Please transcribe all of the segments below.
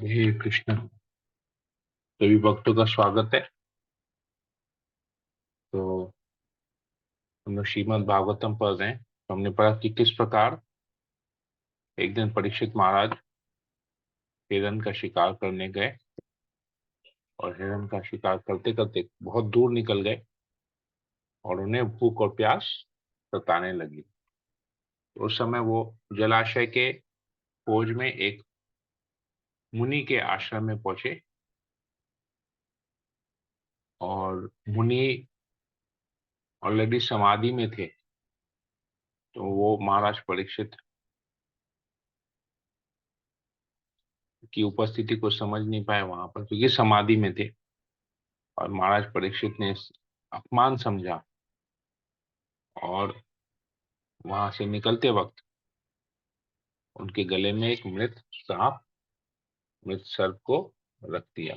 हे कृष्ण। सभी भक्तों का स्वागत है। तो हम लोग श्रीमद् भागवतम पढ़ रहे हैं। तो हमने पढ़ा कि किस प्रकार एक दिन परीक्षित महाराज हिरण का शिकार करने गए और हिरण का शिकार करते करते बहुत दूर निकल गए और उन्हें भूख और प्यास सताने लगी। तो उस समय वो जलाशय के खोज में एक मुनि के आश्रम में पहुंचे और मुनि ऑलरेडी समाधि में थे। तो वो महाराज परीक्षित की उपस्थिति को समझ नहीं पाए वहां पर, क्योंकि समाधि में थे। और महाराज परीक्षित ने इस अपमान समझा और वहां से निकलते वक्त उनके गले में एक मृत सांप, मृत सर्प को रख दिया।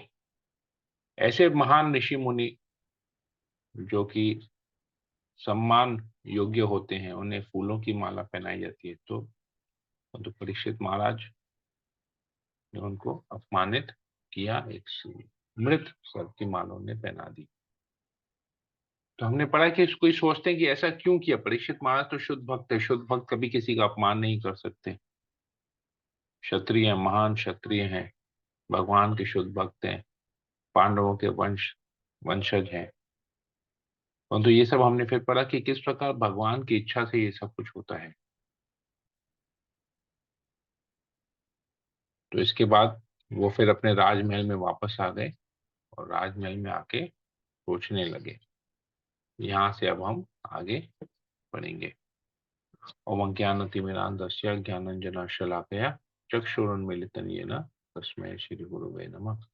ऐसे महान ऋषि मुनि जो कि सम्मान योग्य होते हैं, उन्हें फूलों की माला पहनाई जाती है। तो परीक्षित महाराज ने उनको अपमानित किया, एक मृत सर्प की माला उन्हें पहना दी। तो हमने पढ़ा कि कोई सोचते हैं कि ऐसा क्यों किया। परीक्षित महाराज तो शुद्ध भक्त है, शुद्ध भक्त कभी किसी का अपमान नहीं कर सकते। क्षत्रिय, महान क्षत्रिय हैं, भगवान के शुद्ध भक्त हैं, पांडवों के वंशज हैं। परंतु ये सब हमने फिर पढ़ा कि किस प्रकार भगवान की इच्छा से ये सब कुछ होता है। तो इसके बाद वो फिर अपने राजमहल में वापस आ गए और राजमहल में आके सोचने लगे। यहाँ से अब हम आगे पढ़ेंगे। ओम अज्ञानतिमिरान्धस्य ज्ञानाञ्जनशलाकया चक्षुरुन्मीलितं येन तस्मै श्रीगुरुवे नमः।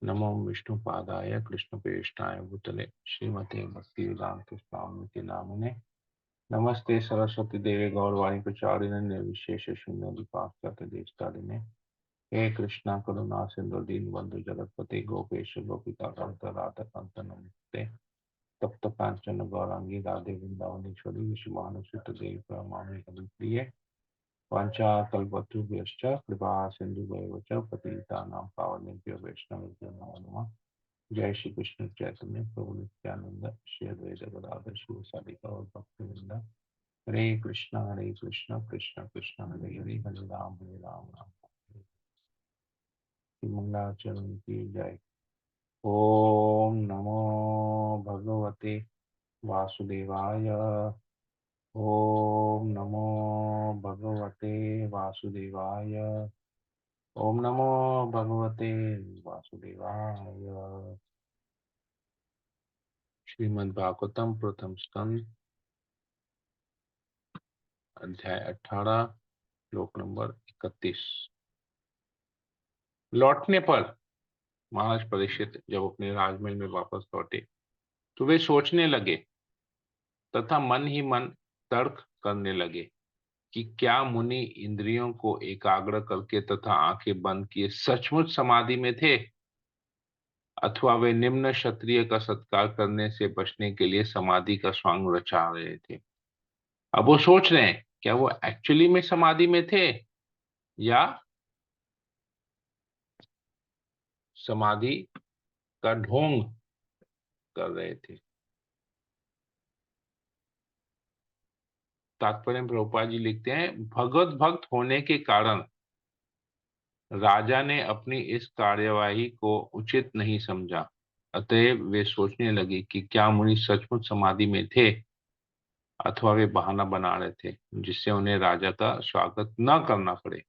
नमो विष्णुपादाय कृष्णप्रेष्ठाय भूतले श्रीमते भक्तिवेदांत स्वामी नामिने। नमस्ते सरस्वती देवे गौरवाणी प्रचारिणे निर्विशेष शून्यदिपाश्चात्य देशकालिने। हे कृष्णा करुणा सिंधु दीनबंधु जगतपते गोपेश गोपिका कांत राधा कांत नमस्ते। तप्त कांचन गौरांगी राधे वृंदावनेश्वरी विश्वभानुसुत देवी परमाणु प्रिय वाञ्छाकल्पतरुभ्यश्च कृपा सिन्धुभ्येव च पतितानां पावनेभ्यो वैष्णवेभ्यो नमो नमः। जय श्री कृष्ण चैतन्य प्रभु नित्यानंद श्री अद्वैत गदाधर शिव साधिका और भक्तवृंद। हरे कृष्णा कृष्ण कृष्ण हरे हरे, हरे राम राम हरे। मंगलाचरण की जय। ओम नमो भगवते वासुदेवाय। ओम नमो भगवते वासुदेवाय। ओम नमो भगवते वासुदेवाय। श्रीमद् भागवतम प्रथम स्कंद अध्याय 18 श्लोक नंबर 31। लौटने पर महाराज परीक्षित जब अपने राजमहल में वापस लौटे तो वे सोचने लगे तथा मन ही मन तर्क करने लगे कि क्या मुनि इंद्रियों को एकाग्र करके तथा आंखें बंद किए सचमुच समाधि में थे, अथवा वे निम्न क्षत्रिय का सत्कार करने से बचने के लिए समाधि का स्वांग रचा रहे थे। अब वो सोच रहे हैं क्या वो एक्चुअली में समाधि में थे या समाधि का ढोंग कर रहे थे। तात्पर्य में प्रभुपाद जी लिखते हैं, भगवत भक्त होने के कारण राजा ने अपनी इस कार्यवाही को उचित नहीं समझा। अतएव वे सोचने लगे कि क्या मुनि सचमुच समाधि में थे अथवा वे बहाना बना रहे थे जिससे उन्हें राजा का स्वागत न करना पड़े,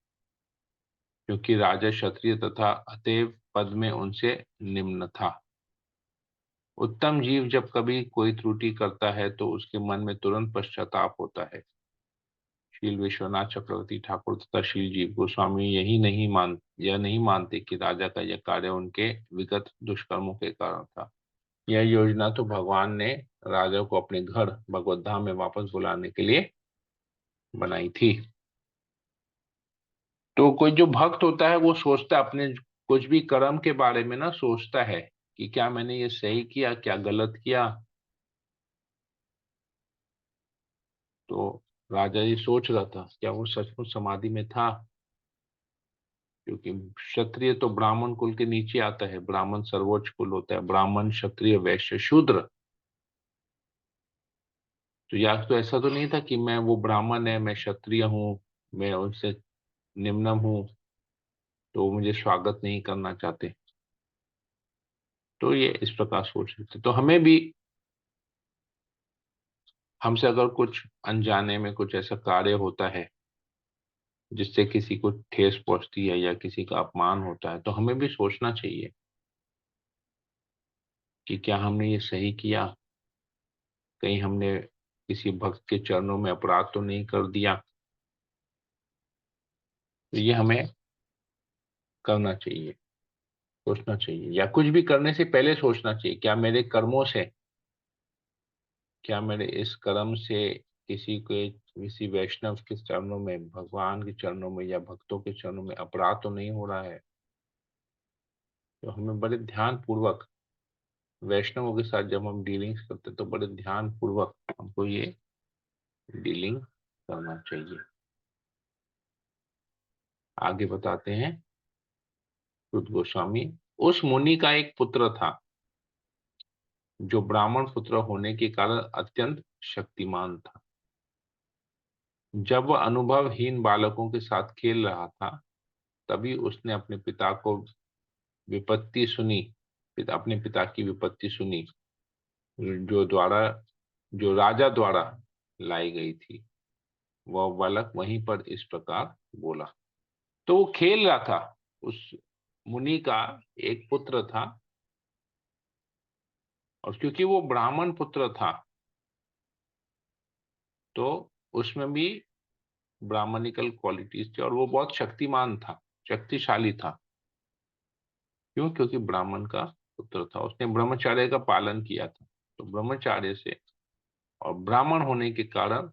क्योंकि राजा क्षत्रिय तथा अतएव पद में उनसे निम्न था। उत्तम जीव जब कभी कोई त्रुटि करता है तो उसके मन में तुरंत पश्चाताप होता है। शील विश्वनाथ चक्रवर्ती ठाकुर तथा शील जीव गोस्वामी यह नहीं मानते कि राजा का यह कार्य उनके विगत दुष्कर्मों के कारण था। यह योजना तो भगवान ने राजा को अपने घर भगवत धाम में वापस बुलाने के लिए बनाई थी। तो कोई जो भक्त होता है वो सोचता है अपने कुछ भी कर्म के बारे में ना, सोचता है कि क्या मैंने ये सही किया, क्या गलत किया। तो राजा जी सोच रहा था क्या वो सचमुच समाधि में था। क्योंकि क्षत्रिय तो ब्राह्मण कुल के नीचे आता है, ब्राह्मण सर्वोच्च कुल होता है, ब्राह्मण क्षत्रिय वैश्य शूद्र। तो या तो ऐसा तो नहीं था कि मैं, वो ब्राह्मण है मैं क्षत्रिय हूँ, मैं उनसे निम्नम हूँ, तो वो मुझे स्वागत नहीं करना चाहते। तो ये इस प्रकार सोच रहे थे। तो हमें भी, हमसे अगर कुछ अनजाने में कुछ ऐसा कार्य होता है जिससे किसी को ठेस पहुंचती है या किसी का अपमान होता है, तो हमें भी सोचना चाहिए कि क्या हमने ये सही किया, कहीं हमने किसी भक्त के चरणों में अपराध तो नहीं कर दिया। तो ये हमें करना चाहिए, सोचना चाहिए, या कुछ भी करने से पहले सोचना चाहिए, क्या मेरे कर्मों से, क्या मेरे इस कर्म से किसी के, किसी वैष्णव के चरणों में, भगवान के चरणों में या भक्तों के चरणों में अपराध तो नहीं हो रहा है। तो हमें बड़े ध्यान पूर्वक, वैष्णवों के साथ जब हम डीलिंग्स करते तो बड़े ध्यान पूर्वक हमको ये डीलिंग करना चाहिए। आगे बताते हैं सुत गोस्वामी। उस मुनि का एक पुत्र था जो ब्राह्मण पुत्र होने के कारण अत्यंत शक्तिमान था। जब वह अनुभवहीन बालकों के साथ खेल रहा था, तभी उसने अपने पिता को विपत्ति सुनी, अपने पिता की विपत्ति सुनी, जो द्वारा, जो राजा द्वारा लाई गई थी। वह बालक वहीं पर इस प्रकार बोला। तो वो खेल रहा था, उस मुनि का एक पुत्र था, और क्योंकि वो ब्राह्मण पुत्र था, तो उसमें भी ब्राह्मणिकल क्वालिटीज थी, और वो बहुत शक्तिमान था, शक्तिशाली था। क्यों? क्योंकि ब्राह्मण का पुत्र था, उसने ब्रह्मचर्य का पालन किया था। तो ब्रह्मचार्य से और ब्राह्मण होने के कारण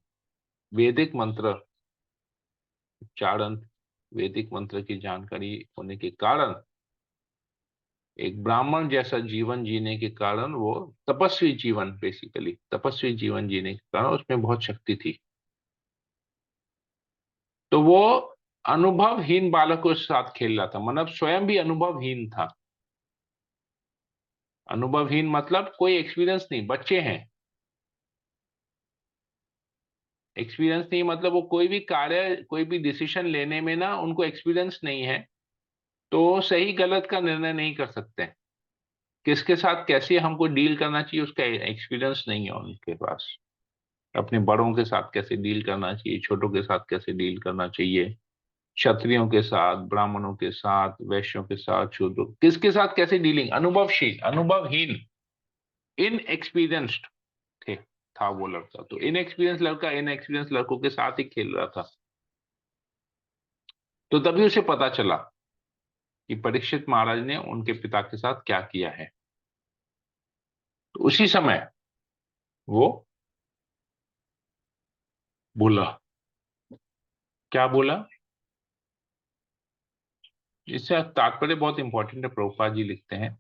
वैदिक मंत्र उच्चारण, वैदिक मंत्र की जानकारी होने के कारण, एक ब्राह्मण जैसा जीवन जीने के कारण, वो तपस्वी जीवन, बेसिकली तपस्वी जीवन जीने के कारण उसमें बहुत शक्ति थी। तो वो अनुभवहीन बालकों के साथ खेल रहा था, मतलब स्वयं भी अनुभवहीन था। अनुभवहीन मतलब कोई एक्सपीरियंस नहीं, बच्चे हैं। एक्सपीरियंस नहीं मतलब वो कोई भी कार्य, कोई भी डिसीजन लेने में ना उनको एक्सपीरियंस नहीं है, तो सही गलत का निर्णय नहीं कर सकते। किसके साथ कैसे हमको डील करना चाहिए उसका एक्सपीरियंस नहीं है उनके पास। अपने बड़ों के साथ कैसे डील करना चाहिए, छोटों के साथ कैसे डील करना चाहिए, क्षत्रियों के साथ, ब्राह्मणों के साथ, वैश्यों के साथ, शूद्रों, किसके साथ कैसे डीलिंग, अनुभवशील, अनुभवहीन, इन एक्सपीरियंस्ड थे, था वो लड़का। तो इन एक्सपीरियंस लड़का इन एक्सपीरियंस लड़कों के साथ ही खेल रहा था। तो तभी उसे पता चला कि परीक्षित महाराज ने उनके पिता के साथ क्या किया है। तो उसी समय वो बोला, क्या बोला, इससे तात्पर्य बहुत इंपॉर्टेंट है। प्रभुपाद जी लिखते हैं,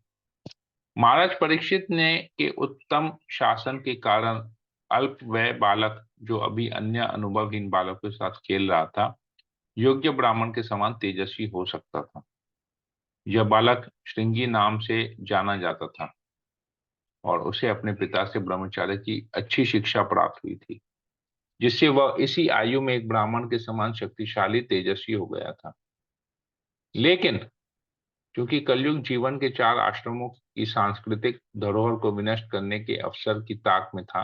महाराज परीक्षित ने के उत्तम शासन के कारण अल्प वय बालक, जो अभी अन्य अनुभवहीन बालकों के साथ खेल रहा था, योग्य ब्राह्मण के समान तेजस्वी हो सकता था। यह बालक श्रृंगी नाम से जाना जाता था, और उसे अपने पिता से ब्रह्मचार्य की अच्छी शिक्षा प्राप्त हुई थी, जिससे वह इसी आयु में एक ब्राह्मण के समान शक्तिशाली तेजस्वी हो गया था। लेकिन क्योंकि कलयुग जीवन के चार आश्रमों की सांस्कृतिक धरोहर को विनष्ट करने के अवसर की ताक में था,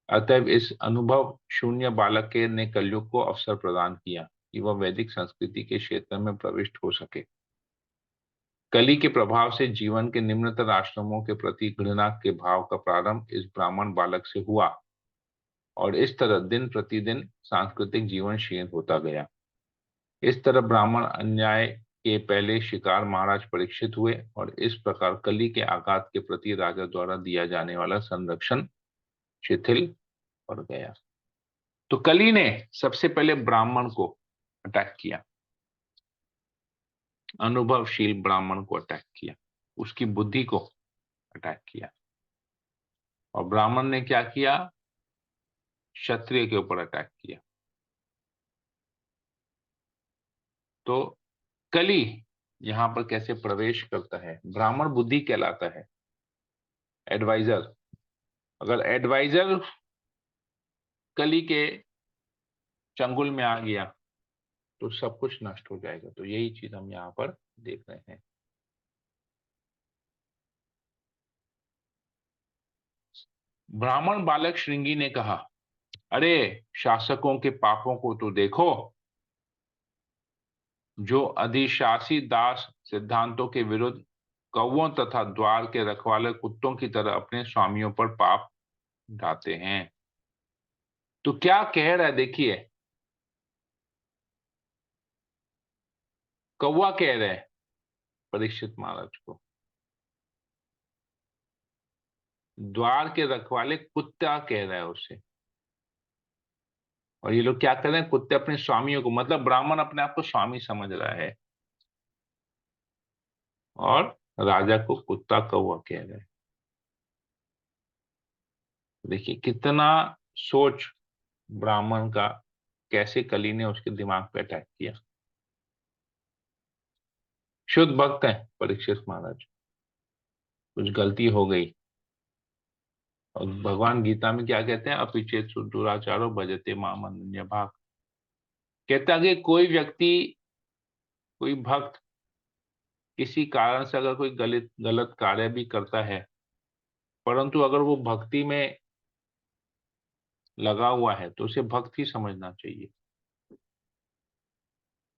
अतएव इस अनुभव शून्य बालक के ने कलयुग को अवसर प्रदान किया कि वह वैदिक संस्कृति के क्षेत्र में प्रविष्ट हो सके। कली के प्रभाव से जीवन के निम्नतर आश्रमों के प्रति घृणा के भाव का प्रारंभ इस ब्राह्मण बालक से हुआ, और इस तरह दिन प्रतिदिन सांस्कृतिक जीवन क्षीण होता गया। इस तरह ब्राह्मण अन्याय के पहले शिकार महाराज परीक्षित हुए, और इस प्रकार कली के आघात के प्रति राजा द्वारा दिया जाने वाला संरक्षण शिथिल पड़ गया। तो कली ने सबसे पहले ब्राह्मण को अटैक किया, अनुभवशील ब्राह्मण को अटैक किया, उसकी बुद्धि को अटैक किया। और ब्राह्मण ने क्या किया? क्षत्रिय के ऊपर अटैक किया। तो कली यहाँ पर कैसे प्रवेश करता है? ब्राह्मण बुद्धि कहलाता है, एडवाइजर। अगर एडवाइजर कली के चंगुल में आ गया तो सब कुछ नष्ट हो जाएगा। तो यही चीज हम यहाँ पर देख रहे हैं। ब्राह्मण बालक श्रृंगी ने कहा, अरे शासकों के पापों को तो देखो, जो अधिशासी दास सिद्धांतों के विरुद्ध कौवों तथा द्वार के रखवाले कुत्तों की तरह अपने स्वामियों पर पाप ढाते हैं। तो क्या कह रहा है देखिए, कौवा कह रहे हैं परीक्षित महाराज को, द्वार के रखवाले कुत्ता कह रहा है उसे। और ये लोग क्या कर रहे हैं? कुत्ते अपने स्वामियों को, मतलब ब्राह्मण अपने आप को स्वामी समझ रहा है और राजा को कुत्ता कौवा कह रहे हैं। देखिए कितना सोच ब्राह्मण का, कैसे कली ने उसके दिमाग पे अटैक किया। शुद्ध भक्त है परीक्षित महाराज, कुछ गलती हो गई। और भगवान गीता में क्या कहते हैं? अपिचेत दुराचारो भजते माम अनन्य भाग। कहता है कि कोई व्यक्ति, कोई भक्त किसी कारण से अगर कोई गलत गलत कार्य भी करता है, परंतु अगर वो भक्ति में लगा हुआ है तो उसे भक्त ही समझना चाहिए।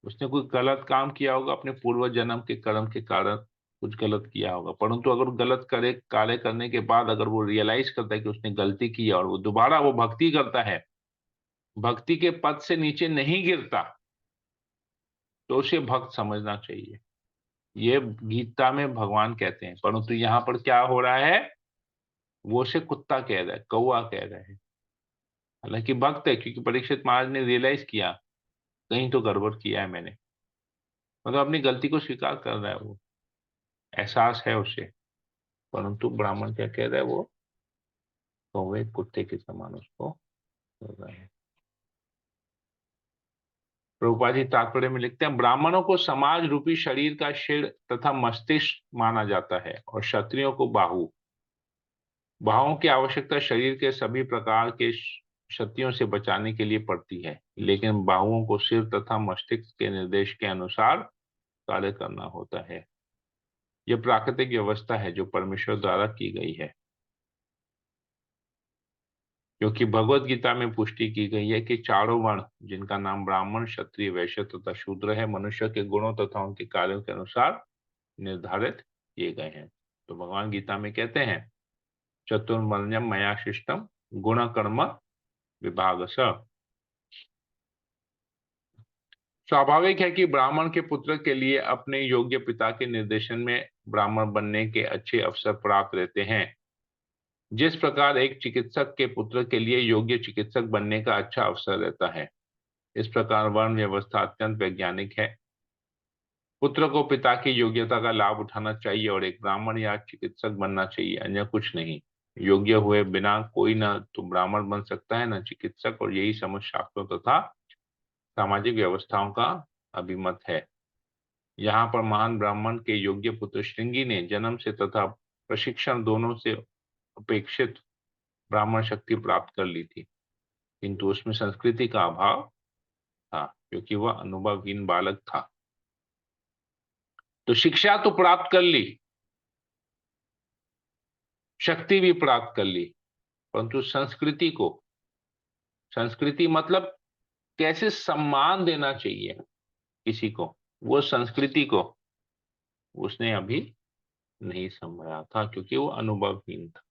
उसने कोई गलत काम किया होगा, अपने पूर्व जन्म के कर्म के कारण कुछ गलत किया होगा, परंतु अगर गलत करे कार्य करने के बाद अगर वो रियलाइज करता है कि उसने गलती की है और वो दोबारा वो भक्ति करता है, भक्ति के पद से नीचे नहीं गिरता, तो उसे भक्त समझना चाहिए। ये गीता में भगवान कहते हैं। परंतु यहाँ पर क्या हो रहा है? वो उसे कुत्ता कह रहा है, कौवा कह रहा है। हालांकि भक्त है, क्योंकि परीक्षित महाराज ने रियलाइज किया कहीं तो गड़बड़ किया है मैंने, मतलब अपनी गलती को स्वीकार कर रहा है वो, एहसास है उसे। परंतु ब्राह्मण क्या कह रहा है? वो कौवे कुत्ते के समान उसको कर रहा है। प्रभुपाद जी तात्पर्य में लिखते हैं, ब्राह्मणों को समाज रूपी शरीर का सिर तथा मस्तिष्क माना जाता है और क्षत्रियों को बाहु। बाहुओं की आवश्यकता शरीर के सभी प्रकार के क्षतियों से बचाने के लिए पड़ती है, लेकिन बाहुओं को सिर तथा मस्तिष्क के निर्देश के अनुसार कार्य करना होता है। यह प्राकृतिक व्यवस्था है जो परमेश्वर द्वारा की गई है, क्योंकि भगवत गीता में पुष्टि की गई है कि चारों वर्ण, जिनका नाम ब्राह्मण, क्षत्रिय, वैश्य तथा शूद्र है, मनुष्य के गुणों तथा उनके कार्यों के अनुसार निर्धारित किए गए हैं। तो भगवान गीता में कहते हैं, चतुर्वर्ण्यम मया शिष्टम गुण कर्म विभाग। स्वाभाविक है कि ब्राह्मण के पुत्र के लिए अपने योग्य पिता के निर्देशन में ब्राह्मण बनने के अच्छे अवसर प्राप्त रहते हैं, जिस प्रकार एक चिकित्सक के पुत्र के लिए योग्य चिकित्सक बनने का अच्छा अवसर रहता है। इस प्रकार वर्ण व्यवस्था अत्यंत वैज्ञानिक है। पुत्र को पिता की योग्यता का लाभ उठाना चाहिए और एक ब्राह्मण या चिकित्सक बनना चाहिए, अन्य कुछ नहीं। योग्य हुए बिना कोई न तो ब्राह्मण बन सकता है, न चिकित्सक, और यही समझ शास्त्रों तथा सामाजिक व्यवस्थाओं का अभिमत है। यहाँ पर महान ब्राह्मण के योग्य पुत्र श्रृंगी ने जन्म से तथा प्रशिक्षण दोनों से अपेक्षित ब्राह्मण शक्ति प्राप्त कर ली थी, किंतु उसमें संस्कृति का अभाव था, क्योंकि वह अनुभवहीन बालक था। तो शिक्षा तो प्राप्त कर ली, शक्ति भी प्राप्त कर ली, परंतु संस्कृति को, संस्कृति मतलब कैसे सम्मान देना चाहिए किसी को, वो संस्कृति को उसने अभी नहीं समझा था, क्योंकि वो अनुभवहीन था।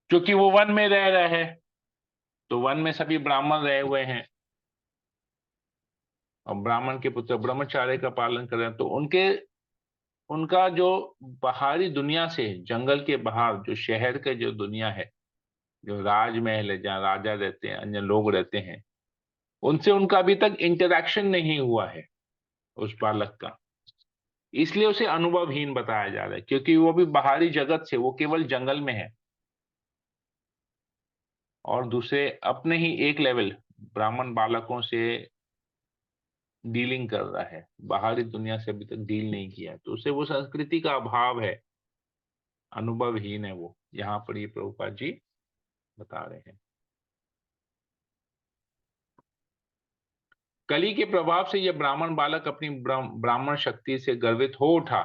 क्योंकि वो वन में रह रहे हैं, तो वन में सभी ब्राह्मण रहे हुए हैं और ब्राह्मण के पुत्र ब्रह्मचार्य का पालन कर रहे हैं, तो उनके, उनका जो बाहरी दुनिया से, जंगल के बाहर जो शहर के जो दुनिया है, जो राजमहल है जहाँ राजा रहते हैं, अन्य लोग रहते हैं, उनसे उनका अभी तक इंटरेक्शन नहीं हुआ है उस बालक का। इसलिए उसे अनुभवहीन बताया जा रहा है, क्योंकि वो भी बाहरी जगत से, वो केवल जंगल में है और दूसरे अपने ही एक लेवल, ब्राह्मण बालकों से डीलिंग कर रहा है, बाहरी दुनिया से अभी तक डील नहीं किया है, तो उसे वो संस्कृति का अभाव है, अनुभवहीन है वो। यहाँ पर ये प्रभुपाद जी बता रहे हैं। कली के प्रभाव से यह ब्राह्मण बालक अपनी ब्राह्मण शक्ति से गर्वित हो उठा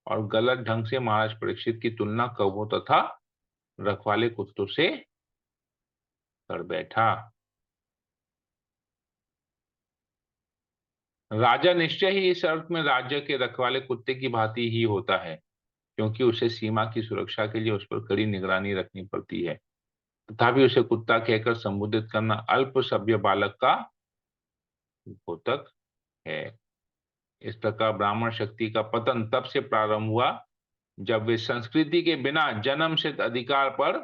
और गलत ढंग से महाराज परीक्षित की तुलना कौवों तथा रखवाले कुत्तों से कर बैठा। राजा निश्चय ही इस अर्थ में राज्य के रखवाले कुत्ते की भांति ही होता है, क्योंकि उसे सीमा की सुरक्षा के लिए उस पर कड़ी निगरानी रखनी पड़ती है। तथापि उसे कुत्ता कहकर संबोधित करना अल्प सभ्य बालक का द्योतक है। इस प्रकार ब्राह्मण शक्ति का पतन तब से प्रारंभ हुआ जब वे संस्कृति के बिना जन्म सिद्ध अधिकार पर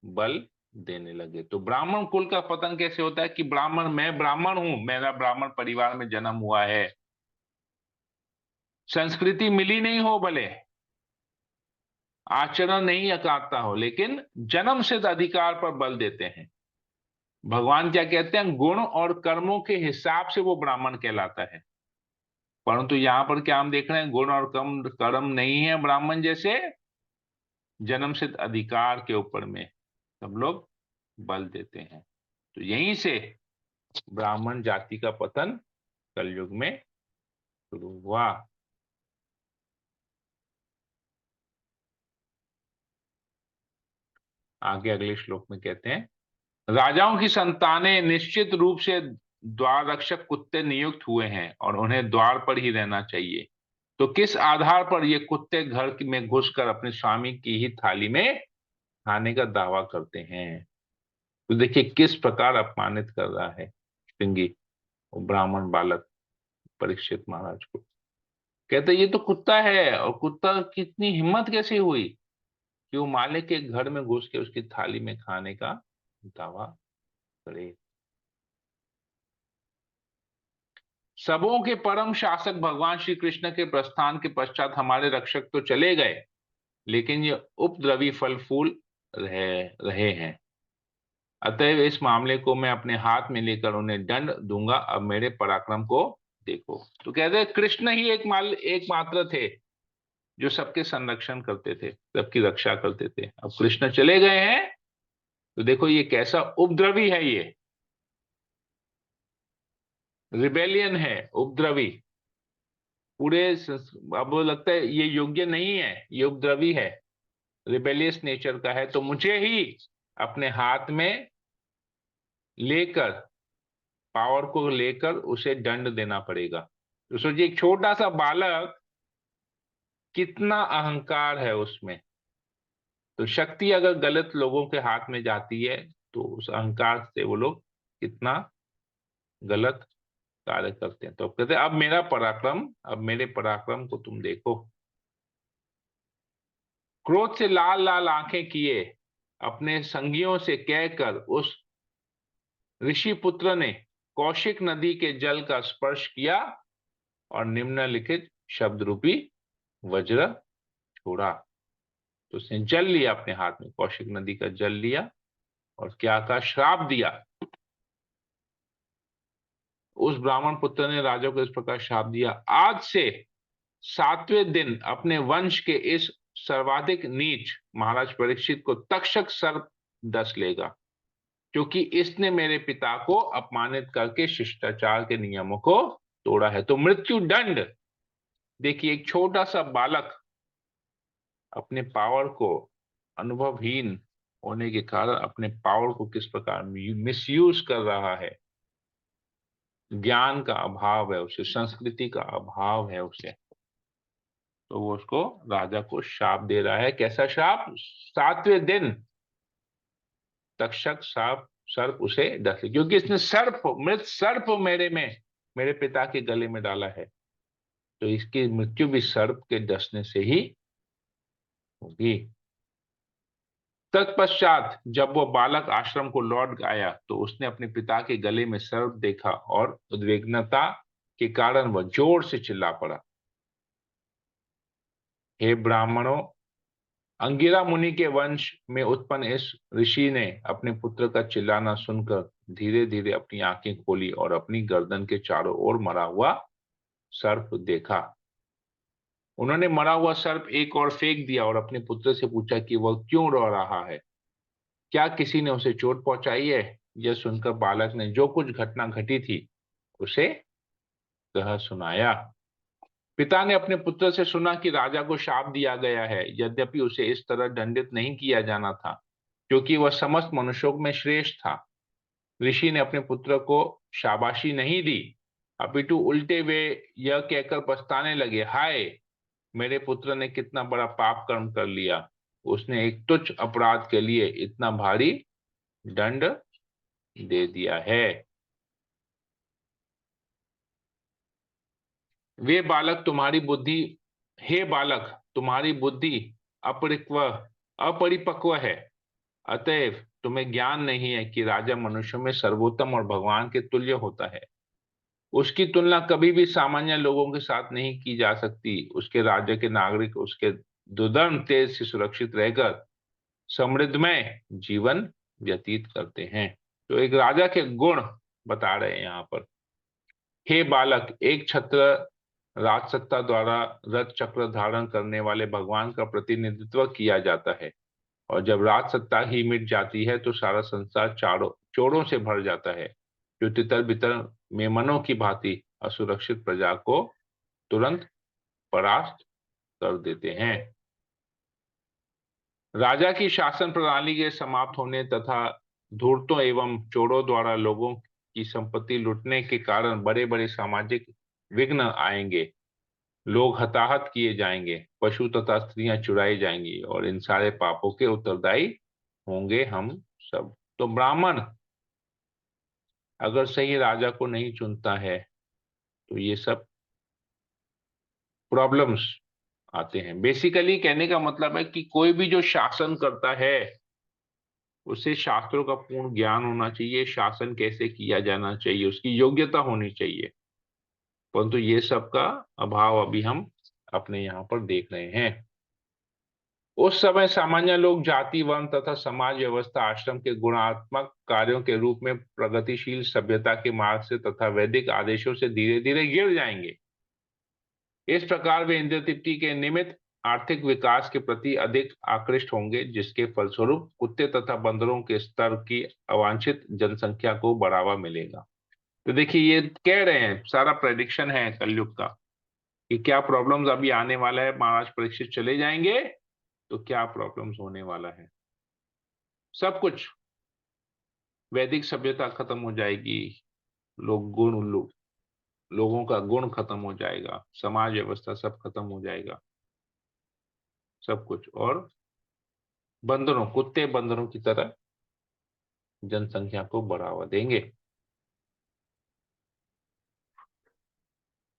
बल देने लगे। तो ब्राह्मण कुल का पतन कैसे होता है कि मैं ब्राह्मण हूं, मेरा ब्राह्मण परिवार में जन्म हुआ है, संस्कृति मिली नहीं हो, भले आचरण नहीं अकाटता हो, लेकिन जन्म सिद्ध अधिकार पर बल देते हैं। भगवान क्या कहते हैं, गुण और कर्मों के हिसाब से वो ब्राह्मण कहलाता है। परंतु यहां पर क्या हम देख रहे हैं, गुण और कर्म कर्म नहीं है ब्राह्मण जैसे, जन्म सिद्ध अधिकार के ऊपर में सब लोग बल देते हैं। तो यहीं से ब्राह्मण जाति का पतन कलयुग में शुरू हुआ। आगे अगले श्लोक में कहते हैं, राजाओं की संतानें निश्चित रूप से द्वार रक्षक कुत्ते नियुक्त हुए हैं और उन्हें द्वार पर ही रहना चाहिए। तो किस आधार पर ये कुत्ते घर में घुसकर अपने स्वामी की ही थाली में खाने का दावा करते हैं? तो देखिए किस प्रकार अपमानित कर रहा है श्रृंगी, वो ब्राह्मण बालक परीक्षित महाराज को। कहते ये तो कुत्ता है, और कुत्ता की इतनी हिम्मत कैसे हुई कि वो मालिक के घर में घुस के उसकी थाली में खाने का दावा करे। सबों के परम शासक भगवान श्री कृष्ण के प्रस्थान के पश्चात हमारे रक्षक तो चले गए, लेकिन ये उपद्रवी फल फूल रहे हैं। अतएव इस मामले को मैं अपने हाथ में लेकर उन्हें दंड दूंगा। अब मेरे पराक्रम को देखो। तो कहते हैं कृष्ण ही एकमात्र थे जो सबके संरक्षण करते थे, सबकी रक्षा करते थे। अब कृष्ण चले गए हैं, तो देखो ये कैसा उपद्रवी है, ये रिबेलियन है, उपद्रवी पूरे अब लगता है ये योग्य नहीं है, ये उपद्रवी है, रिबेलियस नेचर का है। तो मुझे ही अपने हाथ में लेकर, पावर को लेकर उसे दंड देना पड़ेगा। तो सोचिए एक छोटा सा बालक, कितना अहंकार है उसमें। तो शक्ति अगर गलत लोगों के हाथ में जाती है, तो उस अहंकार से वो लोग कितना गलत कार्य करते हैं। तो कहते हैं अब मेरे पराक्रम को तुम देखो। क्रोध से लाल लाल आंखें किए अपने संगियों से कहकर उस ऋषि पुत्र ने कौशिक नदी के जल का स्पर्श किया और निम्नलिखित शब्द रूपी वज्र छोड़ा। तो उसने जल लिया अपने हाथ में, कौशिक नदी का जल लिया और क्या कहा, श्राप दिया। उस ब्राह्मण पुत्र ने राजा को इस प्रकार श्राप दिया, आज से 7वें दिन अपने वंश के इस सर्वाधिक नीच महाराज परीक्षित को तक्षक सर्प डस लेगा, क्योंकि इसने मेरे पिता को अपमानित करके शिष्टाचार के नियमों को तोड़ा है। तो मृत्यु दंड। देखिए एक छोटा सा बालक अपने पावर को, अनुभवहीन होने के कारण अपने पावर को किस प्रकार मिसयूज कर रहा है। ज्ञान का अभाव है उसे, संस्कृति का अभाव है उसे, तो वो उसको, राजा को शाप दे रहा है। कैसा शाप? 7वें दिन तक्षक साप सर्प उसे डस ले, क्योंकि इसने मृत सर्प मेरे पिता के गले में डाला है, तो इसकी मृत्यु भी सर्प के डसने से ही होगी। तत्पश्चात जब वो बालक आश्रम को लौट आया, तो उसने अपने पिता के गले में सर्प देखा और उद्विग्नता के कारण वह जोर से चिल्ला पड़ा, हे ब्राह्मणों, अंगिरा मुनि के वंश में उत्पन्न इस ऋषि ने अपने पुत्र का चिल्लाना सुनकर धीरे धीरे अपनी आंखें खोली और अपनी गर्दन के चारों ओर मरा हुआ सर्प देखा। उन्होंने मरा हुआ सर्प एक और फेंक दिया और अपने पुत्र से पूछा कि वह क्यों रो रहा है, क्या किसी ने उसे चोट पहुंचाई है। यह सुनकर बालक ने जो कुछ घटना घटी थी उसे कह सुनाया। पिता ने अपने पुत्र से सुना कि राजा को शाप दिया गया है, यद्यपि उसे इस तरह दंडित नहीं किया जाना था, क्योंकि वह समस्त मनुष्यों में श्रेष्ठ था। ऋषि ने अपने पुत्र को शाबाशी नहीं दी, अपितु उल्टे वे यह कहकर पछताने लगे, हाय, मेरे पुत्र ने कितना बड़ा पाप कर्म कर लिया। उसने एक तुच्छ अपराध के लिए इतना भारी दंड दे दिया है। वे बालक तुम्हारी बुद्धि हे बालक, तुम्हारी बुद्धि अपरिक्व अपरिपक्व है, अतएव तुम्हें ज्ञान नहीं है कि राजा मनुष्यों में सर्वोत्तम और भगवान के तुल्य होता है। उसकी तुलना कभी भी सामान्य लोगों के साथ नहीं की जा सकती। उसके राज्य के नागरिक उसके दुर्दम तेज से सुरक्षित रहकर समृद्धमय जीवन व्यतीत करते हैं। तो एक राजा के गुण बता रहे हैं यहाँ पर। हे बालक, एक छत्र राजसत्ता द्वारा रथ चक्र धारण करने वाले भगवान का प्रतिनिधित्व किया जाता है, और जब राजसत्ता ही मिट जाती है तो सारा संसार चारों चोरों से भर जाता है, जो तितर बितर मेमनों की भांति असुरक्षित प्रजा को तुरंत परास्त कर देते हैं। राजा की शासन प्रणाली के समाप्त होने तथा धूर्तों एवं चोरों द्वारा लोगों की संपत्ति लूटने के कारण बड़े बड़े सामाजिक विघ्न आएंगे। लोग हताहत किए जाएंगे, पशु तथा स्त्रियां चुराई जाएंगी, और इन सारे पापों के उत्तरदायी होंगे हम सब। तो ब्राह्मण अगर सही राजा को नहीं चुनता है तो ये सब प्रॉब्लम्स आते हैं। बेसिकली कहने का मतलब है कि कोई भी जो शासन करता है उसे शास्त्रों का पूर्ण ज्ञान होना चाहिए, शासन कैसे किया जाना चाहिए उसकी योग्यता होनी चाहिए, परंतु ये सब का अभाव अभी हम अपने यहाँ पर देख रहे हैं। उस समय सामान्य लोग जाति वर्ण तथा समाज व्यवस्था आश्रम के गुणात्मक कार्यों के रूप में प्रगतिशील सभ्यता के मार्ग से तथा वैदिक आदेशों से धीरे धीरे गिर जाएंगे। इस प्रकार वे इंद्रिय तृप्ति के निमित्त आर्थिक विकास के प्रति अधिक आकृष्ट होंगे, जिसके फलस्वरूप कुत्ते तथा बंदरों के स्तर की अवांछित जनसंख्या को बढ़ावा मिलेगा। तो देखिए ये कह रहे हैं, सारा प्रेडिक्शन है कलयुग का कि क्या प्रॉब्लम्स अभी आने वाला है। महाराज परीक्षित चले जाएंगे तो क्या प्रॉब्लम्स होने वाला है। सब कुछ वैदिक सभ्यता खत्म हो जाएगी, लोगों का गुण खत्म हो जाएगा, समाज व्यवस्था सब खत्म हो जाएगा, सब कुछ। और कुत्ते बंदरों की तरह जनसंख्या को बढ़ावा देंगे।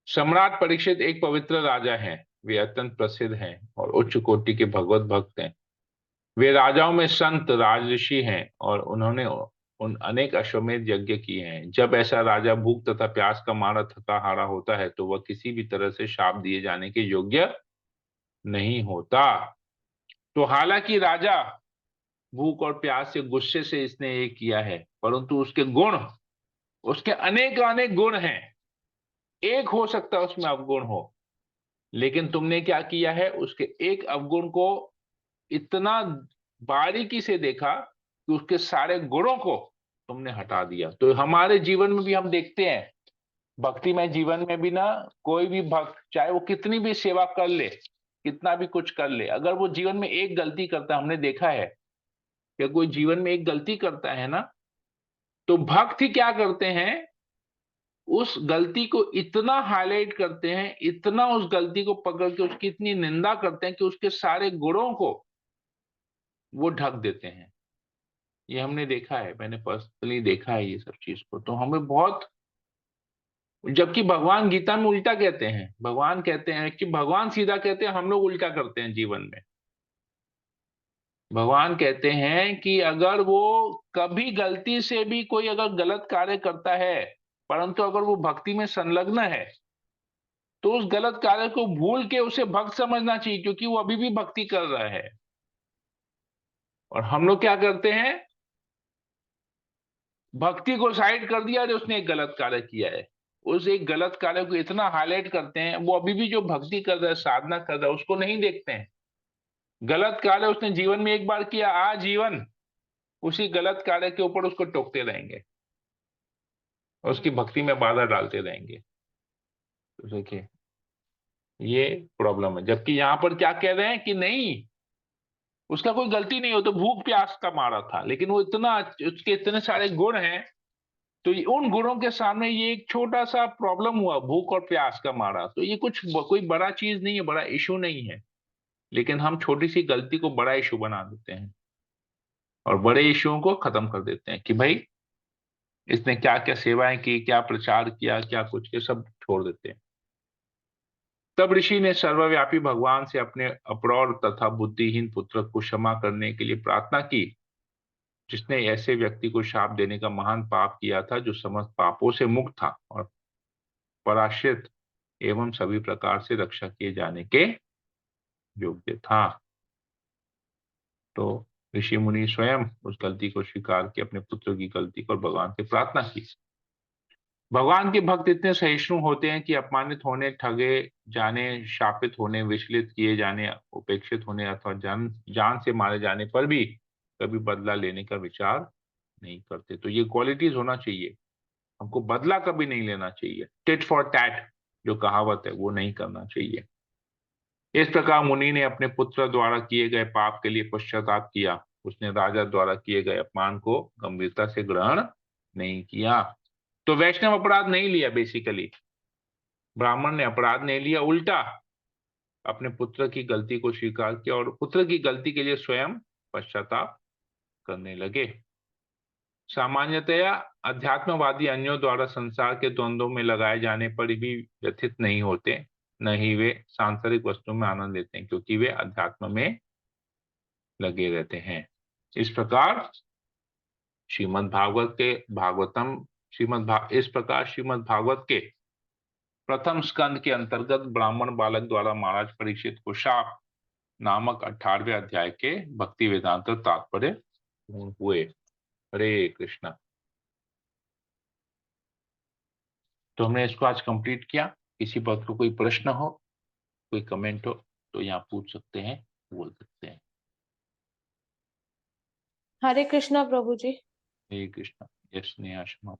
सम्राट परीक्षित एक पवित्र राजा हैं। वे अत्यंत प्रसिद्ध हैं और उच्च कोटि के भगवत भक्त हैं। वे राजाओं में संत राजऋषि हैं और उन्होंने उन अनेक अश्वमेध यज्ञ किए हैं। जब ऐसा राजा भूख तथा प्यास का मारा थका हारा होता है तो वह किसी भी तरह से शाप दिए जाने के योग्य नहीं होता। तो हालांकि राजा भूख और प्यास से गुस्से से इसने ये किया है, परंतु उसके गुण, उसके अनेक अनेक गुण हैं। एक हो सकता है उसमें अवगुण हो, लेकिन तुमने क्या किया है, उसके एक अवगुण को इतना बारीकी से देखा कि उसके सारे गुणों को तुमने हटा दिया। तो हमारे जीवन में भी हम देखते हैं, भक्तिमय जीवन में भी ना, कोई भी भक्त चाहे वो कितनी भी सेवा कर ले, कितना भी कुछ कर ले, अगर वो जीवन में एक गलती करता है, हमने देखा है कि कोई जीवन में एक गलती करता है ना, तो भक्त ही क्या करते हैं, उस गलती को इतना हाईलाइट करते हैं, इतना उस गलती को पकड़ के उसकी इतनी निंदा करते हैं कि उसके सारे गुणों को वो ढक देते हैं। ये हमने देखा है, मैंने पर्सनली देखा है ये सब चीज को। तो हमें बहुत, जबकि भगवान गीता में उल्टा कहते हैं, भगवान कहते हैं कि भगवान सीधा कहते हैं, हम लोग उल्टा करते हैं जीवन में। भगवान कहते हैं कि अगर वो कभी गलती से भी कोई अगर गलत कार्य करता है, परंतु अगर वो भक्ति में संलग्न है, तो उस गलत कार्य को भूल के उसे भक्त समझना चाहिए, क्योंकि वो अभी भी भक्ति कर रहा है। और हम लोग क्या करते हैं, भक्ति को साइड कर दिया, अरे उसने एक गलत कार्य किया है। उस एक गलत कार्य को इतना हाईलाइट करते हैं, वो अभी भी जो भक्ति कर रहा है, साधना कर रहा है, उसको नहीं देखते हैं। गलत कार्य उसने जीवन में एक बार किया, आजीवन उसी गलत कार्य के ऊपर उसको टोकते रहेंगे और उसकी भक्ति में बाधा डालते रहेंगे। तो देखिए, ये प्रॉब्लम है। जबकि यहां पर क्या कह रहे हैं कि नहीं, उसका कोई गलती नहीं हो, तो भूख प्यास का मारा था, लेकिन वो इतना, उसके इतने सारे गुण हैं, तो उन गुणों के सामने ये एक छोटा सा प्रॉब्लम हुआ, भूख और प्यास का मारा, तो ये कुछ कोई बड़ा चीज नहीं है, बड़ा इशू नहीं है। लेकिन हम छोटी सी गलती को बड़ा इशू बना देते हैं और बड़े इशुओं को खत्म कर देते हैं कि भाई इसने क्या क्या सेवाएं की, क्या प्रचार किया, क्या कुछ, ये सब छोड़ देते हैं। तब ऋषि ने सर्वव्यापी भगवान से अपने अप्रौढ़ तथा बुद्धिहीन पुत्र को क्षमा करने के लिए प्रार्थना की, जिसने ऐसे व्यक्ति को शाप देने का महान पाप किया था, जो समस्त पापों से मुक्त था और पराश्रित एवं सभी प्रकार से रक्षा किए जाने के योग्य था। तो ऋषि मुनि स्वयं उस गलती को स्वीकार किया, अपने पुत्र की गलती को, और भगवान से प्रार्थना की। भगवान के भक्त इतने सहिष्णु होते हैं कि अपमानित होने, ठगे जाने, शापित होने, विचलित किए जाने, उपेक्षित होने अथवा जान जान से मारे जाने पर भी कभी बदला लेने का विचार नहीं करते। तो ये क्वालिटीज होना चाहिए। हमको बदला कभी नहीं लेना चाहिए, टिट फॉर टैट जो कहावत है, वो नहीं करना चाहिए। इस प्रकार मुनि ने अपने पुत्र द्वारा किए गए पाप के लिए पश्चाताप किया। उसने राजा द्वारा किए गए अपमान को गंभीरता से ग्रहण नहीं किया। तो वैष्णव अपराध नहीं लिया, बेसिकली ब्राह्मण ने अपराध नहीं लिया, उल्टा अपने पुत्र की गलती को स्वीकार किया और पुत्र की गलती के लिए स्वयं पश्चाताप करने लगे। सामान्यतया अध्यात्मवादी अन्यों द्वारा संसार के द्वंद्वों में लगाए जाने पर भी व्यथित नहीं होते, न ही वे सांसारिक वस्तुओं में आनंद लेते हैं, क्योंकि वे अध्यात्म में लगे रहते हैं। इस प्रकार श्रीमद् भागवत के भागवतम इस प्रकार श्रीमद् भागवत के प्रथम स्कंद के अंतर्गत ब्राह्मण बालक द्वारा महाराज परीक्षित को शाप नामक 18वें अध्याय के भक्ति वेदांत तात्पर्य पूर्ण हुए। हरे कृष्णा। तो हमने इसको आज कंप्लीट किया। किसी बात को कोई प्रश्न हो, कोई कमेंट हो, तो यहाँ पूछ सकते हैं, बोल सकते हैं। हरे कृष्णा प्रभु जी। हरे कृष्णा। यस नेहा शर्मा।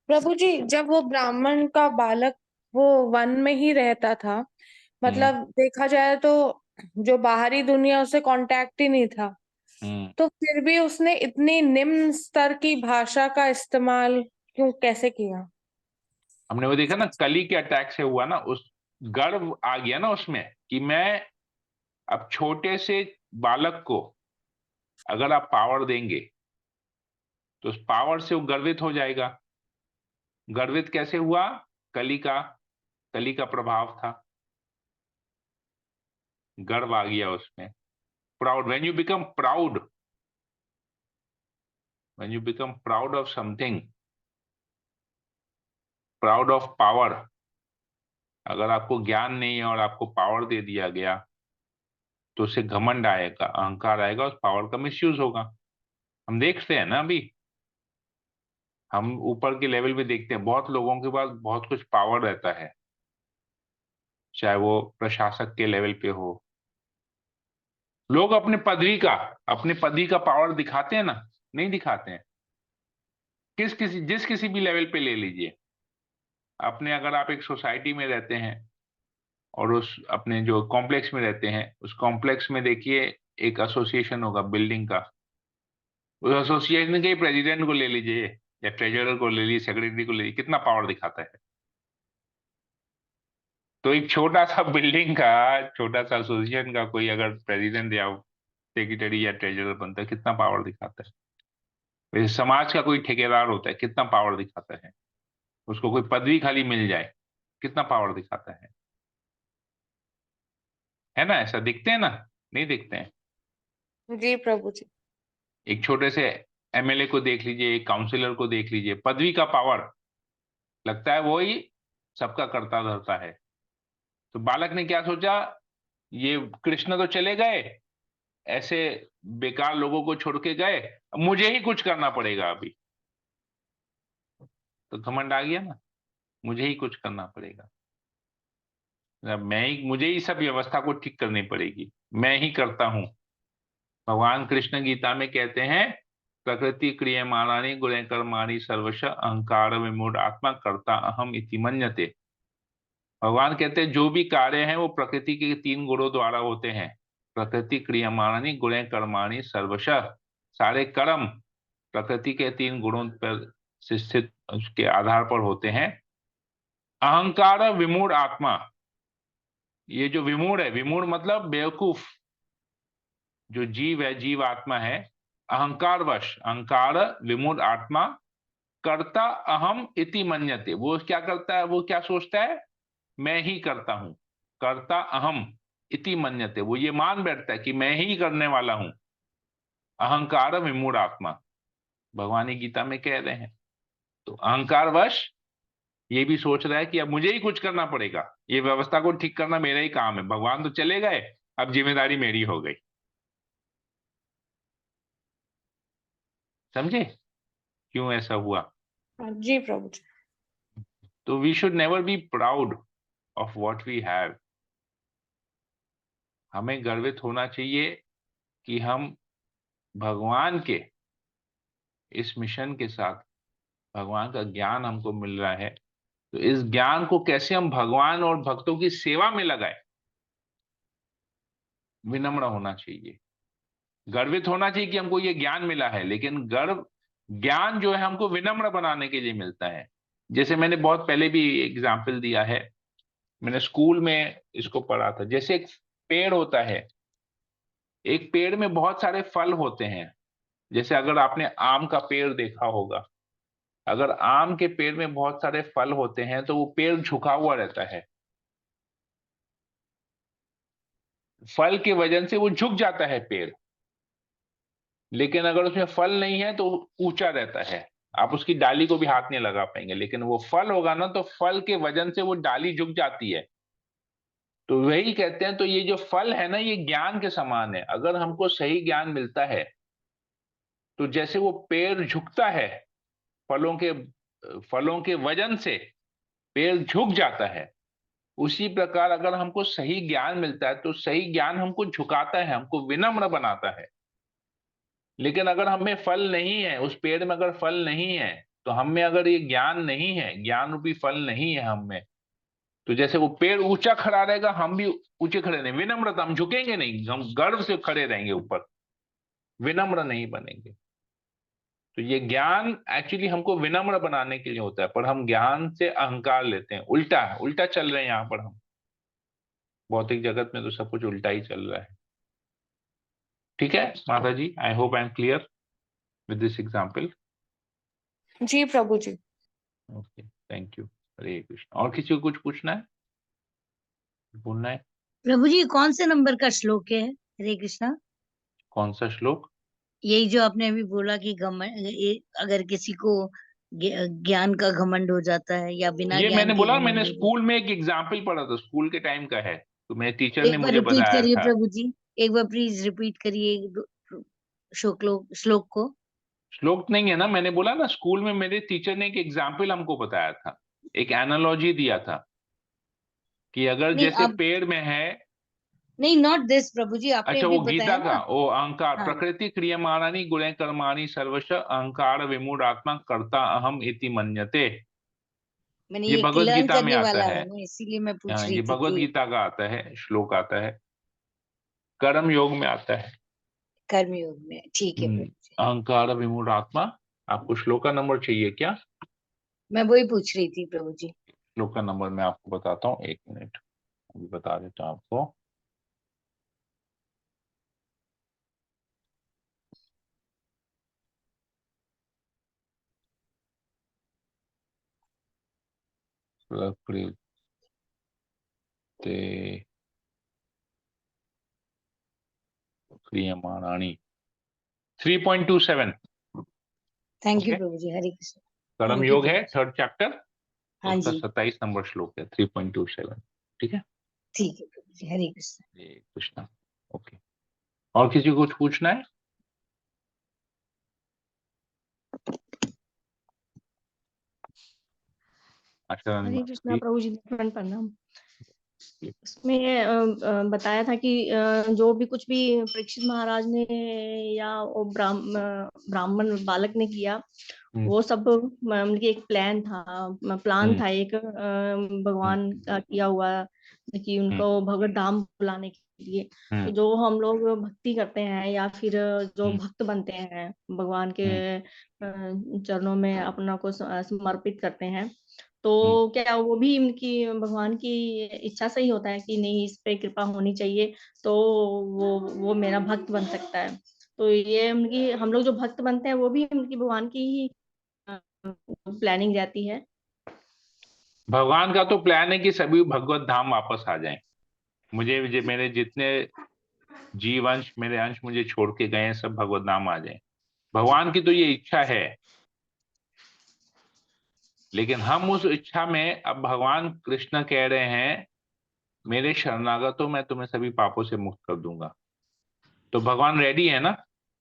प्रभु जी, जब वो ब्राह्मण का बालक वो वन में ही रहता था, हम्म। मतलब देखा जाए तो जो बाहरी दुनिया उसे कांटेक्ट ही नहीं था, हम्म। तो फिर भी उसने इतनी निम्न स्तर की भाषा का इस्तेमाल क्यों, कैसे किया? हमने वो देखा ना, कली के अटैक से हुआ ना, उस गर्व आ गया ना उसमें कि मैं अब छोटे से बालक को अगर आप पावर देंगे तो उस पावर से वो गर्वित हो जाएगा। गर्वित कैसे हुआ? कली का कली का प्रभाव था, गर्व आ गया उसमें। Proud, when you become proud of something, proud of power, अगर आपको ज्ञान नहीं है और आपको पावर दे दिया गया तो उससे घमंड आएगा, अहंकार आएगा, उस पावर का मिसयूज होगा। हम देखते हैं ना, अभी हम ऊपर के लेवल पे देखते हैं, बहुत लोगों के पास बहुत कुछ पावर रहता है, चाहे वो प्रशासक के लेवल पे हो। लोग अपने पदवी का पावर दिखाते हैं ना? नहीं दिखाते हैं। जिस किसी भी लेवल पे ले लीजिए, अपने अगर आप एक सोसाइटी में रहते हैं और उस अपने जो कॉम्प्लेक्स में रहते हैं, उस कॉम्प्लेक्स में देखिए एक एसोसिएशन होगा बिल्डिंग का, उस एसोसिएशन के प्रेसिडेंट को ले लीजिए या ट्रेजरर को ले लीजिए, सेक्रेटरी को ले लीजिए, कितना पावर दिखाता है। तो एक छोटा सा बिल्डिंग का, छोटा सा एसोसिएशन का कोई अगर प्रेसिडेंट या सेक्रेटरी या ट्रेजरर बनता है, कितना पावर दिखाता है। वैसे समाज का कोई ठेकेदार होता है, कितना पावर दिखाता है। उसको कोई पदवी खाली मिल जाए, कितना पावर दिखाता है ना? ऐसा दिखते हैं ना? नहीं दिखते हैं। जी प्रभु जी। एक छोटे से एमएलए को देख लीजिए, एक काउंसिलर को देख लीजिए, पदवी का पावर, लगता है वो ही सबका करता धरता है। तो बालक ने क्या सोचा, ये कृष्ण तो चले गए, ऐसे बेकार लोगों को छोड़ के गए, अब मुझे ही कुछ करना पड़ेगा अभी। तो घमंड आ गया ना, मुझे ही कुछ करना पड़ेगा, मुझे ही सब व्यवस्था को ठीक करनी पड़ेगी, मैं ही करता हूं। भगवान कृष्ण गीता में कहते हैं, प्रकृति क्रियमाणानि गुणे कर्माणि सर्वश अहंकार विमूढ़ आत्मा कर्ता अहम इति मन्यते। भगवान कहते हैं जो भी कार्य हैं वो प्रकृति के 3 गुणों द्वारा होते हैं। प्रकृति क्रियमाणानि गुणे कर्माणि सर्वशः, सारे कर्म प्रकृति के 3 गुणों पर स्थित उसके आधार पर होते हैं। अहंकार विमूढ़ आत्मा, ये जो विमूढ़ है, विमूढ़ मतलब बेवकूफ, जो जीव है, जीव आत्मा है, अहंकार वश, अहंकार विमूढ़ आत्मा कर्ता अहम इति मन्यते, वो क्या करता है, वो क्या सोचता है, मैं ही करता हूं, कर्ता अहम इति मन्यते, वो ये मान बैठता है कि मैं ही करने वाला हूं। अहंकार विमूढ़ आत्मा, भगवान ही गीता में कह रहे हैं। तो अहंकार वश ये भी सोच रहा है कि अब मुझे ही कुछ करना पड़ेगा, ये व्यवस्था को ठीक करना मेरा ही काम है, भगवान तो चले गए, अब जिम्मेदारी मेरी हो गई। समझे क्यों ऐसा हुआ? जी प्रभु जी। तो we should never be proud of what we have. हमें गर्वित होना चाहिए कि हम भगवान के इस मिशन के साथ, भगवान का ज्ञान हमको मिल रहा है, तो इस ज्ञान को कैसे हम भगवान और भक्तों की सेवा में लगाए। विनम्र होना चाहिए, गर्वित होना चाहिए कि हमको ये ज्ञान मिला है, लेकिन गर्व, ज्ञान जो है हमको विनम्र बनाने के लिए मिलता है। जैसे मैंने बहुत पहले भी एग्जाम्पल दिया है, मैंने स्कूल में इसको पढ़ा था। जैसे एक पेड़ होता है, एक पेड़ में बहुत सारे फल होते हैं। जैसे अगर आपने आम का पेड़ देखा होगा, अगर आम के पेड़ में बहुत सारे फल होते हैं तो वो पेड़ झुका हुआ रहता है, फल के वजन से वो झुक जाता है पेड़। लेकिन अगर उसमें फल नहीं है तो ऊंचा रहता है, आप उसकी डाली को भी हाथ नहीं लगा पाएंगे। लेकिन वो फल होगा ना, तो फल के वजन से वो डाली झुक जाती है। तो वही कहते हैं, तो ये जो फल है ना, ये ज्ञान के समान है। अगर हमको सही ज्ञान मिलता है तो जैसे वो पेड़ झुकता है, फलों के फलों के वजन से पेड़ झुक जाता है, उसी प्रकार अगर हमको सही ज्ञान मिलता है तो सही ज्ञान हमको झुकाता है, हमको विनम्र बनाता है। लेकिन अगर हमें फल नहीं है, उस पेड़ में अगर फल नहीं है, तो हम में अगर ये ज्ञान नहीं है, ज्ञान रूपी फल नहीं है हम में, तो जैसे वो पेड़ ऊंचा खड़ा रहेगा, हम भी ऊंचे खड़े नहीं, विनम्रता, हम झुकेंगे नहीं, हम गर्व से खड़े रहेंगे ऊपर, विनम्र नहीं बनेंगे। तो ये ज्ञान एक्चुअली हमको विनम्र बनाने के लिए होता है, पर हम ज्ञान से अहंकार लेते हैं। उल्टा उल्टा चल रहे हैं यहाँ पर हम, भौतिक जगत में तो सब कुछ उल्टा ही चल रहा है। ठीक है माता जी, I hope I am clear with this example. जी प्रभु जी। Okay, thank you. Hare Krishna. और किसी को कुछ पूछना है, बोलना है? प्रभु जी कौन से नंबर का श्लोक है? हरे कृष्णा। कौन सा श्लोक? यही जो आपने अभी बोला कि अगर किसी को ज्ञान का घमंड हो जाता है या बिना ये ज्ञान मैंने के बोला, मैंने घमंड हो स्कूल में एक एग्जाम्पल पढ़ा था, स्कूल के टाइम का है, तो मेरे टीचर जाता, ने एक बार मुझे रिपीट बताया करिए था। प्रभु जी। एक बार प्लीज रिपीट करिए श्लोक को। श्लोक नहीं है ना, मैंने बोला ना, स्कूल में मेरे टीचर ने एक एग्जाम्पल हमको बताया था, एक एनालॉजी दिया था कि अगर नहीं जैसे आप, पेड़ में है। नहीं नॉट दिस प्रभु जी, आपने अच्छा, अभी वो गीता बताया का, ना। ओ अहंकार, हाँ, प्रकृति क्रियमाणानि गुणे कर्माणि सर्वश अहंकार विमूढ़ आत्मा कर्ता अहम इति मन्यते। मैंने ये ये भगवत लर्न गीता में करने आता वाला है। है ना, इसीलिए मैं पूछ हाँ, रही ये थी भगवत कि गीता का आता है, श्लोक आता है, कर्म योग में आता है। कर्मयोग में। ठीक है प्रभु जी। अहंकार विमूढ़ आत्मा। आपको श्लोक का नंबर चाहिए क्या? मैं वही पूछ रही थी प्रभु जी। श्लोक का नंबर मैं आपको बताता हूँ, 1 मिनट, अभी बता देता हूँ आपको। प्रकृति क्रियमाणानि 3.27। थैंक यू ओके, प्रभु जी। हरे कृष्ण। कर्म थैंक यू योग है, प्रभु जी। 3rd चैप्टर, हाँ उसका जी, 27 नंबर श्लोक है, 3.27। ठीक है, ठीक है प्रभु जी। हरे कृष्ण। ये कृष्णा। ओके, और किसी को कुछ पूछना है? आशा हरे कृष्णा जी। प्रभु जी, दंडवत प्रणाम। उसमें बताया था कि जो भी कुछ भी परीक्षित महाराज ने या वो ब्राह्मण बालक ने किया, हम्म, वो सब मतलब कि एक प्लान था एक हम्म, भगवान का किया हुआ, कि हम्म, उनको भगवत धाम बुलाने के लिए। तो हम्म, जो हम लोग भक्ति करते हैं या फिर जो हम्म, भक्त बनते हैं, भगवान के हम्म, चरणों में अपना को समर्पित करते हैं, हम्म। तो क्या वो भी उनकी भगवान की इच्छा से ही होता है कि नहीं, इस पे कृपा होनी चाहिए, तो वो मेरा भक्त बन सकता है। तो ये उनकी, हम लोग जो भक्त बनते हैं वो भी उनकी भगवान की ही प्लानिंग रहती है। भगवान का तो प्लान है कि सभी भगवत धाम वापस आ जाएं। मेरे जितने जीव अंश, मेरे अंश मुझे छोड़ के गए हैं, सब भगवत धाम आ जाएं। भगवान की तो ये इच्छा है, लेकिन हम उस इच्छा में, अब भगवान कृष्ण कह रहे हैं मेरे शरणागतों मैं तुम्हें सभी पापों से मुक्त कर दूंगा। तो भगवान रेडी है ना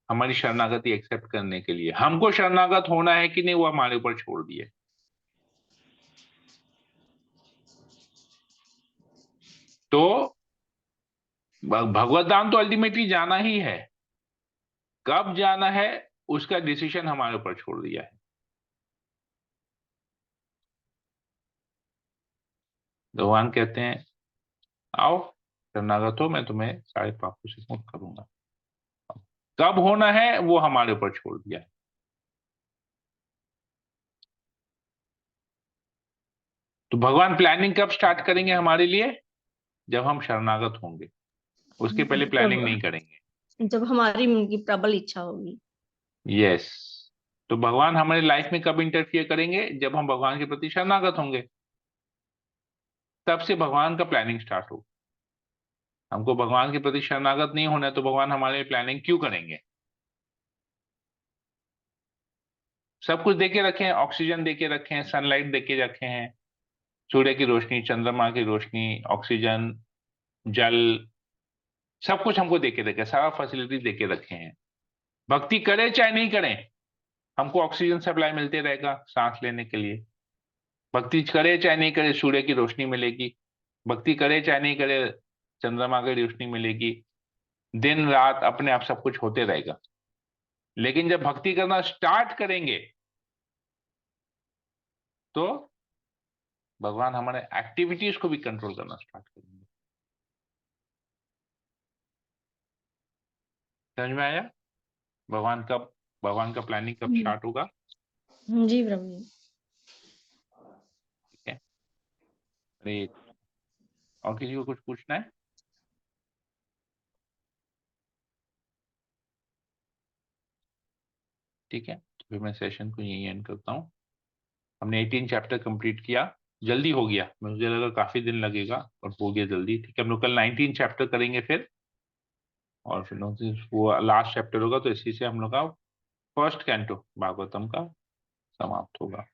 हमारी शरणागति एक्सेप्ट करने के लिए। हमको शरणागत होना है कि नहीं, वो हमारे ऊपर छोड़ दिए। तो भगवत धाम तो अल्टीमेटली जाना ही है, कब जाना है उसका डिसीजन हमारे ऊपर छोड़ दिया है। भगवान कहते हैं आओ शरणागत हो, मैं तुम्हें सारे पापों से मुक्त करूंगा। कब होना है वो हमारे ऊपर छोड़ दिया है। तो भगवान प्लानिंग कब स्टार्ट करेंगे हमारे लिए? जब हम शरणागत होंगे, उसके पहले प्लानिंग नहीं जब करेंगे। जब हमारी उनकी प्रबल इच्छा होगी। यस। तो भगवान हमारी लाइफ में कब इंटरफियर करेंगे? जब हम भगवान के प्रति शरणागत होंगे, तब से भगवान का प्लानिंग स्टार्ट हो। हमको भगवान के प्रति शरणागत नहीं होना है, तो भगवान हमारे लिए प्लानिंग क्यों करेंगे? सब कुछ देके रखे हैं, ऑक्सीजन देके रखे हैं, सनलाइट देके रखे हैं, सूर्य की रोशनी, चंद्रमा की रोशनी, ऑक्सीजन, जल, सब कुछ हमको देके रखे हैं, सारा फैसिलिटी देके रखे हैं। भक्ति करें चाहे नहीं करें, हमको ऑक्सीजन सप्लाई मिलते रहेगा सांस लेने के लिए। भक्ति करे चाहे नहीं करे, सूर्य की रोशनी मिलेगी। भक्ति करे चाहे नहीं करे, चंद्रमा की रोशनी मिलेगी। दिन रात अपने आप सब कुछ होते रहेगा। लेकिन जब भक्ति करना स्टार्ट करेंगे, तो भगवान हमारे एक्टिविटीज को भी कंट्रोल करना स्टार्ट करेंगे। समझ में आया? भगवान का प्लानिंग कब स्टार्ट होगा? जी प्रभु जी। ठीक है। अरे, और किसी को कुछ पूछना है? ठीक है, तो फिर मैं सेशन को यही एंड करता हूँ। हमने 18 चैप्टर कंप्लीट किया, जल्दी हो गया। मुझे लगा काफी दिन लगेगा, और हो गया जल्दी। ठीक है, हम लोग कल 19 चैप्टर करेंगे फिर, और फिर वो लास्ट चैप्टर होगा। तो इसी से हम लोग का फर्स्ट कैंटो भागवतम का समाप्त होगा।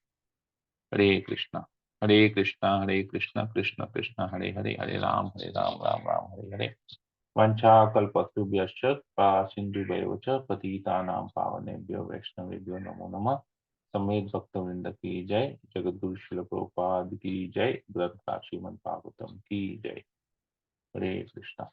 हरे कृष्णा, हरे कृष्णा, हरे कृष्णा, कृष्ण कृष्ण हरे हरे, हरे राम, राम राम, हरे हरे। वंशाकल्पतरुभ्यश्च कृपा सिन्धुभ्येव च पतितानां पावनेभ्यो वैष्णवेभ्यो नमो नमः। समेत भक्तवृंद की जय, जगद्गुरु श्रील प्रभुपाद की जय, ग्रंथ श्रीमद् भागवतम की जय। हरे कृष्णा।